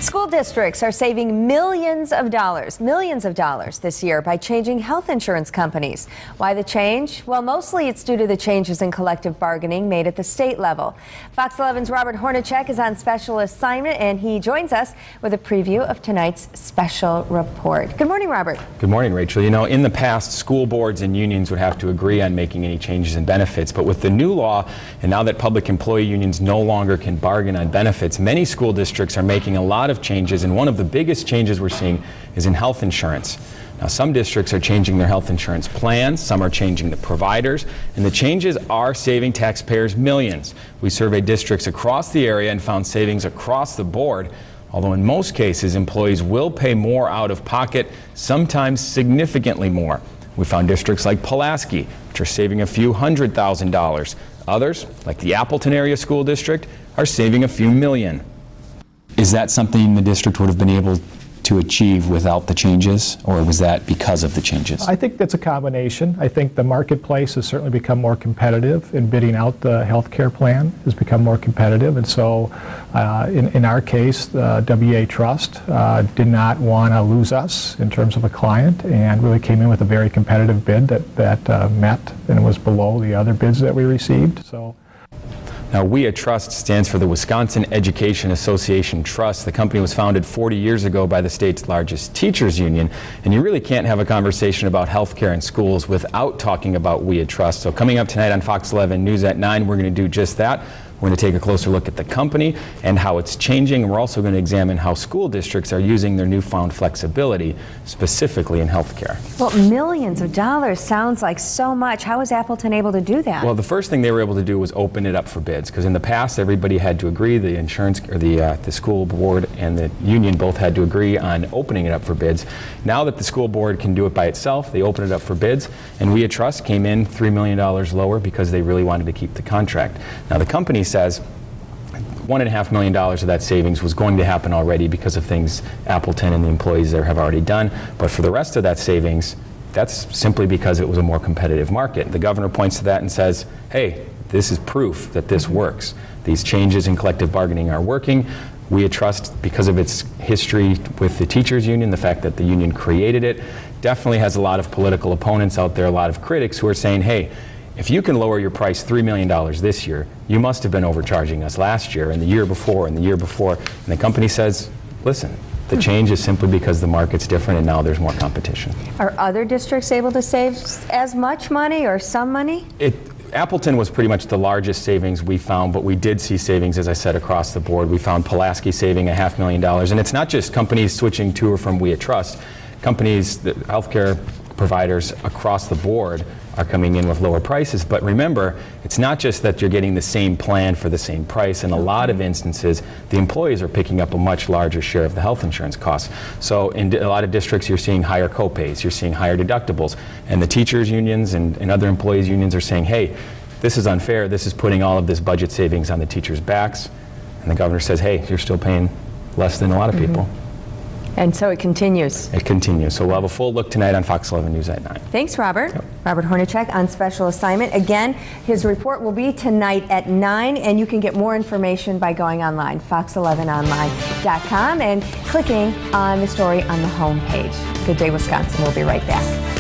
School districts are saving millions of dollars this year by changing health insurance companies. Why the change? Well, mostly it's due to the changes in collective bargaining made at the state level. Fox 11's Robert Hornacek is on special assignment, and he joins us with a preview of tonight's special report. Good morning, Robert. Good morning, Rachel. You know, in the past, school boards and unions would have to agree on making any changes in benefits, but with the new law, and now that public employee unions no longer can bargain on benefits, many school districts are making a lot of changes, and one of the biggest changes we're seeing is in health insurance. Now, some districts are changing their health insurance plans, some are changing the providers, and the changes are saving taxpayers millions. We surveyed districts across the area and found savings across the board, although in most cases employees will pay more out of pocket, sometimes significantly more. We found districts like Pulaski, which are saving a few $100,000. Others, like the Appleton Area School District, are saving a few million. Is that something the district would have been able to achieve without the changes, or was that because of the changes? I think that's a combination. I think the marketplace has certainly become more competitive, and bidding out the health care plan has become more competitive. And so in our case, the WA Trust did not want to lose us in terms of a client, and really came in with a very competitive bid that met and was below the other bids that we received. Now, WIA Trust stands for the Wisconsin Education Association Trust. The company was founded 40 years ago by the state's largest teachers union, and you really can't have a conversation about healthcare in schools without talking about WIA Trust. So coming up tonight on Fox 11 News at 9, we're going to do just that. We're going to take a closer look at the company and how it's changing, and we're also going to examine how school districts are using their newfound flexibility, specifically in healthcare. Well, millions of dollars sounds like so much. How was Appleton able to do that? Well, the first thing they were able to do was open it up for bids, because in the past everybody had to agree, the insurance or the school board and the union both had to agree on opening it up for bids. Now that the school board can do it by itself, they open it up for bids, and WIA Trust came in $3 million lower because they really wanted to keep the contract. Now, the company says $1.5 million of that savings was going to happen already because of things Appleton and the employees there have already done, but for the rest of that savings, that's simply because it was a more competitive market. The governor points to that and says, hey, this is proof that this works. These changes in collective bargaining are working. WIA Trust, because of its history with the teachers union, the fact that the union created it, definitely has a lot of political opponents out there, a lot of critics who are saying, hey, if you can lower your price $3 million this year, you must have been overcharging us last year and the year before and the year before. And the company says, listen, the change is simply because the market's different and now there's more competition. Are other districts able to save as much money or some money? Appleton was pretty much the largest savings we found, but we did see savings, as I said, across the board. We found Pulaski saving $500,000, and it's not just companies switching to or from WIA Trust. Companies, the healthcare providers across the board are coming in with lower prices, but remember, it's not just that you're getting the same plan for the same price. In a lot of instances, the employees are picking up a much larger share of the health insurance costs. So in a lot of districts, you're seeing higher copays, you're seeing higher deductibles, and the teachers unions and other employees unions are saying, hey, this is unfair, this is putting all of this budget savings on the teachers' backs, and the governor says, hey, you're still paying less than a lot of people. And so it continues. It continues. So we'll have a full look tonight on Fox 11 News at 9. Thanks, Robert. Yep. Robert Hornacek on special assignment. Again, his report will be tonight at 9, and you can get more information by going online, fox11online.com, and clicking on the story on the home page. Good Day, Wisconsin. We'll be right back.